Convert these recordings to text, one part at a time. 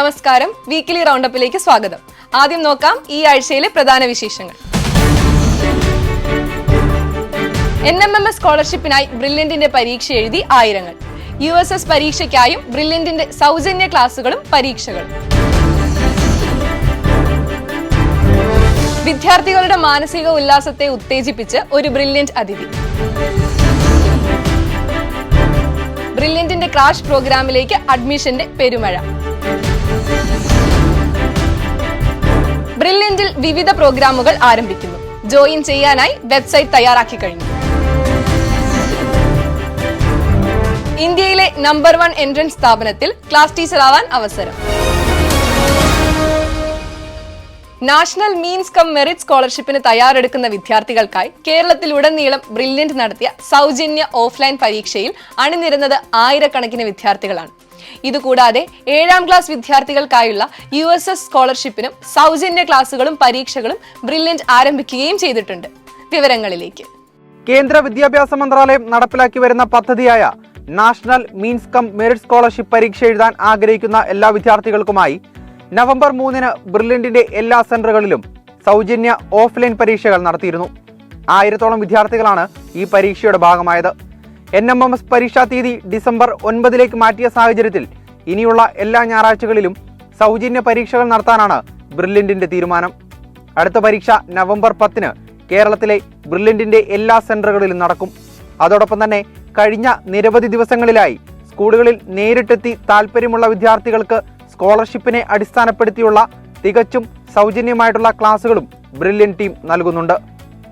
നമസ്കാരം, വീക്കിലി റൗണ്ടപ്പിലേക്ക് സ്വാഗതം. ആദ്യം നോക്കാം ഈ ആഴ്ചയിലെ പ്രധാന വിശേഷങ്ങൾ. NMMS സ്കോളർഷിപ്പിനായി ബ്രില്യന്റിന്റെ പരീക്ഷ എഴുതി ആയിരങ്ങൾ. USS പരീക്ഷയ്ക്കായും ബ്രില്യന്റിന്റെ സൗജന്യ ക്ലാസുകളും പരീക്ഷകളും. വിദ്യാർത്ഥികളുടെ മാനസിക ഉല്ലാസത്തെ ഉത്തേജിപ്പിച്ച് ഒരു ബ്രില്യന്റ് അതിഥി. ബ്രില്യന്റിന്റെ ക്രാഷ് പ്രോഗ്രാമിലേക്ക് അഡ്മിഷന്റെ പെരുമഴ. ബ്രില്യന്റിൽ വിവിധ പ്രോഗ്രാമുകൾ ആരംഭിക്കുന്നു. ജോയിൻ ചെയ്യാനായി വെബ്സൈറ്റ് തയ്യാറാക്കി കഴിഞ്ഞു. ഇന്ത്യയിലെ നമ്പർ 1 എൻട്രൻസ് സ്ഥാപനത്തിൽ ക്ലാസ് ടീച്ചർ ആവാൻ അവസരം. നാഷണൽ മീൻസ് കം മെറിറ്റ് സ്കോളർഷിപ്പിന് തയ്യാറെടുക്കുന്ന വിദ്യാർത്ഥികൾക്കായി കേരളത്തിലുടനീളം ബ്രില്യന്റ് നടത്തിയ സൗജന്യ ഓഫ്ലൈൻ പരീക്ഷയിൽ അണിനിരന്നത് ആയിരക്കണക്കിന് വിദ്യാർത്ഥികളാണ്. ഇതുകൂടാതെ 7ാം ക്ലാസ് വിദ്യാർത്ഥികൾക്കായുള്ള USS സ്കോളർഷിപ്പിനും സൗജന്യ ക്ലാസുകളും പരീക്ഷകളും ബ്രില്യന്റ് ആരംഭിക്കുകയും ചെയ്തിട്ടുണ്ട്. വിവരങ്ങളിലേക്ക്. കേന്ദ്ര വിദ്യാഭ്യാസ മന്ത്രാലയം നടപ്പിലാക്കി വരുന്ന പദ്ധതിയായ national means come merit scholarship പരീക്ഷ എഴുതാൻ ആഗ്രഹിക്കുന്ന എല്ലാ വിദ്യാർത്ഥികൾക്കുമായി നവംബർ 3 ബ്രില്യന്റിന്റെ എല്ലാ സെന്ററുകളിലും സൗജന്യ ഓഫ്ലൈൻ പരീക്ഷകൾ നടത്തിയിരുന്നു. 1000ഓളം വിദ്യാർത്ഥികളാണ് ഈ പരീക്ഷയുടെ ഭാഗമായത്. NMMS പരീക്ഷാ തീയതി ഡിസംബർ 9 മാറ്റിയ സാഹചര്യത്തിൽ ഇനിയുള്ള എല്ലാ ഞായറാഴ്ചകളിലും സൗജന്യ പരീക്ഷകൾ നടത്താനാണ് ബ്രില്യന്റിന്റെ തീരുമാനം. അടുത്ത പരീക്ഷ നവംബർ 10 കേരളത്തിലെ ബ്രില്യന്റിന്റെ എല്ലാ സെന്ററുകളിലും നടക്കും. അതോടൊപ്പം തന്നെ കഴിഞ്ഞ നിരവധി ദിവസങ്ങളിലായി സ്കൂളുകളിൽ നേരിട്ടെത്തി താല്പര്യമുള്ള വിദ്യാർത്ഥികൾക്ക് സ്കോളർഷിപ്പിനെ അടിസ്ഥാനപ്പെടുത്തിയുള്ള തികച്ചും സൗജന്യമായിട്ടുള്ള ക്ലാസുകളും ബ്രില്യന്റ് ടീം നൽകുന്നുണ്ട്.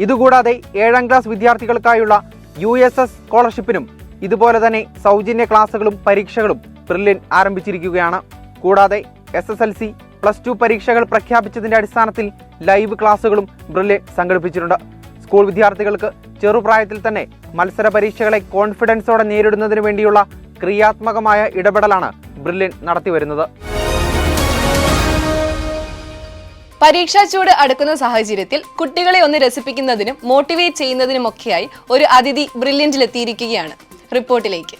ഇതുകൂടാതെ 7ാം ക്ലാസ് വിദ്യാർത്ഥികൾക്കായുള്ള USS സ്കോളർഷിപ്പിനും ഇതുപോലെ തന്നെ സൗജന്യ ക്ലാസുകളും പരീക്ഷകളും ബ്രില്യന്റ് ആരംഭിച്ചിരിക്കുകയാണ്. കൂടാതെ SSLC, +2 പരീക്ഷകൾ പ്രഖ്യാപിച്ചതിന്റെ അടിസ്ഥാനത്തിൽ ലൈവ് ക്ലാസുകളും ബ്രില്യന്റ് സംഘടിപ്പിച്ചിട്ടുണ്ട്. സ്കൂൾ വിദ്യാർത്ഥികൾക്ക് ചെറുപ്രായത്തിൽ തന്നെ മത്സര പരീക്ഷകളെ കോൺഫിഡൻസോടെ നേരിടുന്നതിന് വേണ്ടിയുള്ള ക്രിയാത്മകമായ ഇടപെടലാണ് ബ്രില്യന്റ് നടത്തിവരുന്നത്. പരീക്ഷാ ചൂട് അടുക്കുന്ന സാഹചര്യത്തിൽ കുട്ടികളെ ഒന്ന് രസിപ്പിക്കുന്നതിനും മോട്ടിവേറ്റ് ചെയ്യുന്നതിനുമൊക്കെയായി ഒരു അതിഥി ബ്രില്യന്റിലെത്തിയിരിക്കുകയാണ്. റിപ്പോർട്ടിലേക്ക്.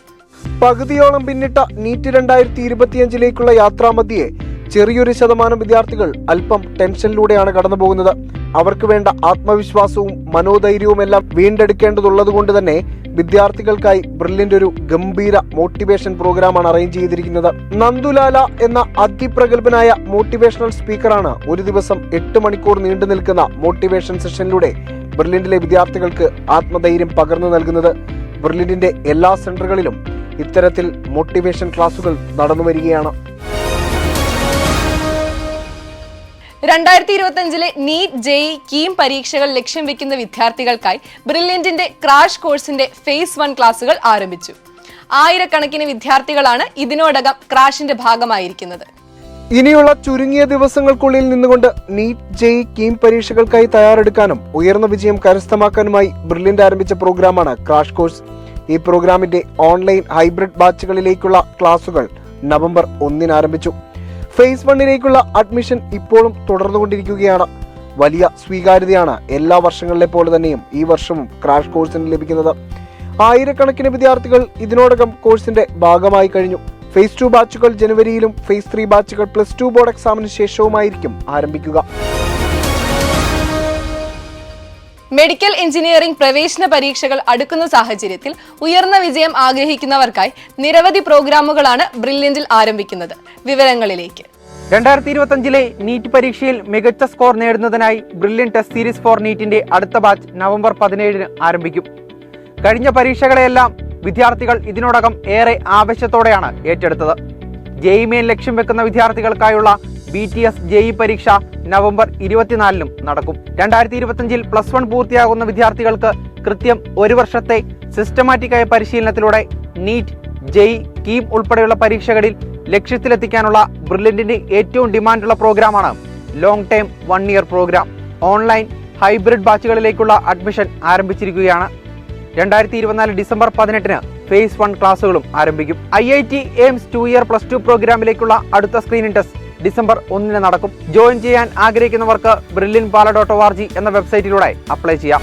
പകുതിയോളം പിന്നിട്ട നീറ്റ് 2025 യാത്രാമധ്യേ ചെറിയൊരു ശതമാനം വിദ്യാർത്ഥികൾ അല്പം ടെൻഷനിലൂടെയാണ് കടന്നുപോകുന്നത്. അവർക്ക് വേണ്ട ആത്മവിശ്വാസവും മനോധൈര്യവുമെല്ലാം വീണ്ടെടുക്കേണ്ടതുള്ളതുകൊണ്ട് തന്നെ വിദ്യാർത്ഥികൾക്കായി ബ്രില്യന്റ് ഒരു ഗംഭീര മോട്ടിവേഷൻ പ്രോഗ്രാമാണ് അറേഞ്ച് ചെയ്തിരിക്കുന്നത്. നന്ദുലാല എന്ന അതിപ്രഗത്ഭനായ മോട്ടിവേഷണൽ സ്പീക്കറാണ് ഒരു ദിവസം 8 മണിക്കൂർ നീണ്ടു നിൽക്കുന്ന മോട്ടിവേഷൻ സെഷനിലൂടെ ബ്രില്യന്റിലെ വിദ്യാർത്ഥികൾക്ക് ആത്മധൈര്യം പകർന്നു നൽകുന്നത്. ബ്രില്യന്റിന്റെ എല്ലാ സെന്ററുകളിലും ഇത്തരത്തിൽ മോട്ടിവേഷൻ ക്ലാസുകൾ നടന്നു വരികയാണ്. 2025 നീറ്റ്, JEE, കീം പരീക്ഷകൾ ലക്ഷ്യം വെക്കുന്ന വിദ്യാർത്ഥികൾക്കായി ബ്രില്യന്റിന്റെ ക്രാഷ് കോഴ്സിന്റെ ഫേസ് 1 ക്ലാസുകൾ ആരംഭിച്ചു. ആയിരക്കണക്കിന് വിദ്യാർത്ഥികളാണ് ഇതിനോടകം ക്രാഷിന്റെ ഭാഗമായിരിക്കുന്നത്. ഇനിയുള്ള ചുരുങ്ങിയ ദിവസങ്ങൾക്കുള്ളിൽ നിന്നുകൊണ്ട് നീറ്റ്, JEE, കീം പരീക്ഷകൾക്കായി തയ്യാറെടുക്കാനും ഉയർന്ന വിജയം കരസ്ഥമാക്കാനുമായി ബ്രില്യന്റ് ആരംഭിച്ച പ്രോഗ്രാമാണ് ക്രാഷ് കോഴ്സ്. ഈ പ്രോഗ്രാമിന്റെ ഓൺലൈൻ ഹൈബ്രിഡ് ബാച്ചുകളിലേക്കുള്ള ക്ലാസുകൾ നവംബർ 1 ആരംഭിച്ചു. ഫേസ് 1 അഡ്മിഷൻ ഇപ്പോഴും തുടർന്നുകൊണ്ടിരിക്കുകയാണ്. വലിയ സ്വീകാര്യതയാണ് എല്ലാ വർഷങ്ങളിലെ പോലെ തന്നെയും ഈ വർഷവും ക്രാഷ് കോഴ്സിന് ലഭിക്കുന്നത്. ആയിരക്കണക്കിന് വിദ്യാർത്ഥികൾ ഇതിനോടകം കോഴ്സിന്റെ ഭാഗമായി കഴിഞ്ഞു. ഫേസ് 2 ബാച്ചുകൾ ജനുവരിയിലും ഫേസ് 3 ബാച്ചുകൾ +2 ബോർഡ് എക്സാമിന് ശേഷവുമായിരിക്കും ആരംഭിക്കുക. മെഡിക്കൽ എഞ്ചിനീയറിംഗ് പ്രവേശന പരീക്ഷകൾ അടുക്കുന്ന സാഹചര്യത്തിൽ ഉയർന്ന വിജയം ആഗ്രഹിക്കുന്നവർക്കായി നിരവധി പ്രോഗ്രാമുകളാണ് ബ്രില്യന്റിൽ ആരംഭിക്കുന്നത്. വിവരങ്ങളിലേക്ക്. 2025 നീറ്റ് പരീക്ഷയിൽ മികച്ച സ്കോർ നേടുന്നതിനായി ബ്രില്യന്റ് ടെസ്റ്റ് സീരീസ് ഫോർ നീറ്റിന്റെ അടുത്ത ബാച്ച് നവംബർ 17 ആരംഭിക്കും. കഴിഞ്ഞ പരീക്ഷകളെയെല്ലാം വിദ്യാർത്ഥികൾ ഇതിനോടകം ഏറെ ആവേശത്തോടെയാണ് ഏറ്റെടുത്തത്. JEE മെയിൻ ലക്ഷ്യം വെക്കുന്ന വിദ്യാർത്ഥികൾക്കായുള്ള BTS JEE പരീക്ഷ നവംബർ 24 നടക്കും. 2025 +1 പൂർത്തിയാകുന്ന വിദ്യാർത്ഥികൾക്ക് കൃത്യം 1 വർഷത്തെ സിസ്റ്റമാറ്റിക്കായ പരിശീലനത്തിലൂടെ നീറ്റ്, JEE, കീം ഉൾപ്പെടെയുള്ള പരീക്ഷകളിൽ ലക്ഷ്യത്തിലെത്തിക്കാനുള്ള ബ്രില്യന്റിന്റെ ഏറ്റവും ഡിമാൻഡുള്ള പ്രോഗ്രാമാണ് long term 1 year programme. Online hybrid ബാച്ചുകളിലേക്കുള്ള അഡ്മിഷൻ ആരംഭിച്ചിരിക്കുകയാണ്. 2024 ഡിസംബർ 18 ഫേസ് 1 ക്ലാസുകളും ആരംഭിക്കും. IIT എയിംസ് 2 ഇയർ +2 പ്രോഗ്രാമിലേക്കുള്ള അടുത്ത സ്ക്രീനിംഗ് ടെസ്റ്റ് ഡിസംബർ 1 നടക്കും. ജോയിൻ ചെയ്യാൻ ആഗ്രഹിക്കുന്നവർക്ക് brilliantpala.org എന്ന വെബ്സൈറ്റിലൂടെ അപ്ലൈ ചെയ്യാം.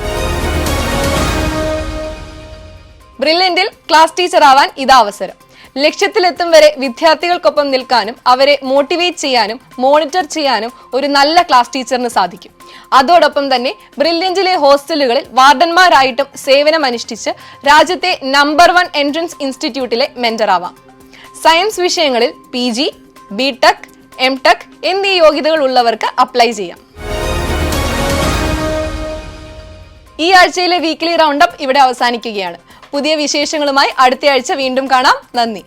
ബ്രില്യന്റിൽ ക്ലാസ് ടീച്ചർ ആവാൻ ഇതാ അവസരം. ലക്ഷ്യത്തിലെത്തും വരെ വിദ്യാർത്ഥികൾക്കൊപ്പം നിൽക്കാനും അവരെ മോട്ടിവേറ്റ് ചെയ്യാനും മോണിറ്റർ ചെയ്യാനും ഒരു നല്ല ക്ലാസ് ടീച്ചറിന് സാധിക്കും. അതോടൊപ്പം തന്നെ ബ്രില്യന്റിലെ ഹോസ്റ്റലുകളിൽ വാർഡന്മാരായിട്ടും സേവനമനുഷ്ഠിച്ച് രാജ്യത്തെ നമ്പർ 1 എൻട്രൻസ് ഇൻസ്റ്റിറ്റ്യൂട്ടിലെ മെന്റർ ആവാം. സയൻസ് വിഷയങ്ങളിൽ PG, BTech, MTech എന്നീ യോഗ്യതകൾ ഉള്ളവർക്ക് അപ്ലൈ ചെയ്യാം. ഈ ആഴ്ചയിലെ വീക്ക്ലി റൗണ്ടപ്പ് ഇവിടെ അവസാനിക്കുകയാണ്. പുതിയ വിശേഷങ്ങളുമായി അടുത്ത ആഴ്ച വീണ്ടും കാണാം. നന്ദി.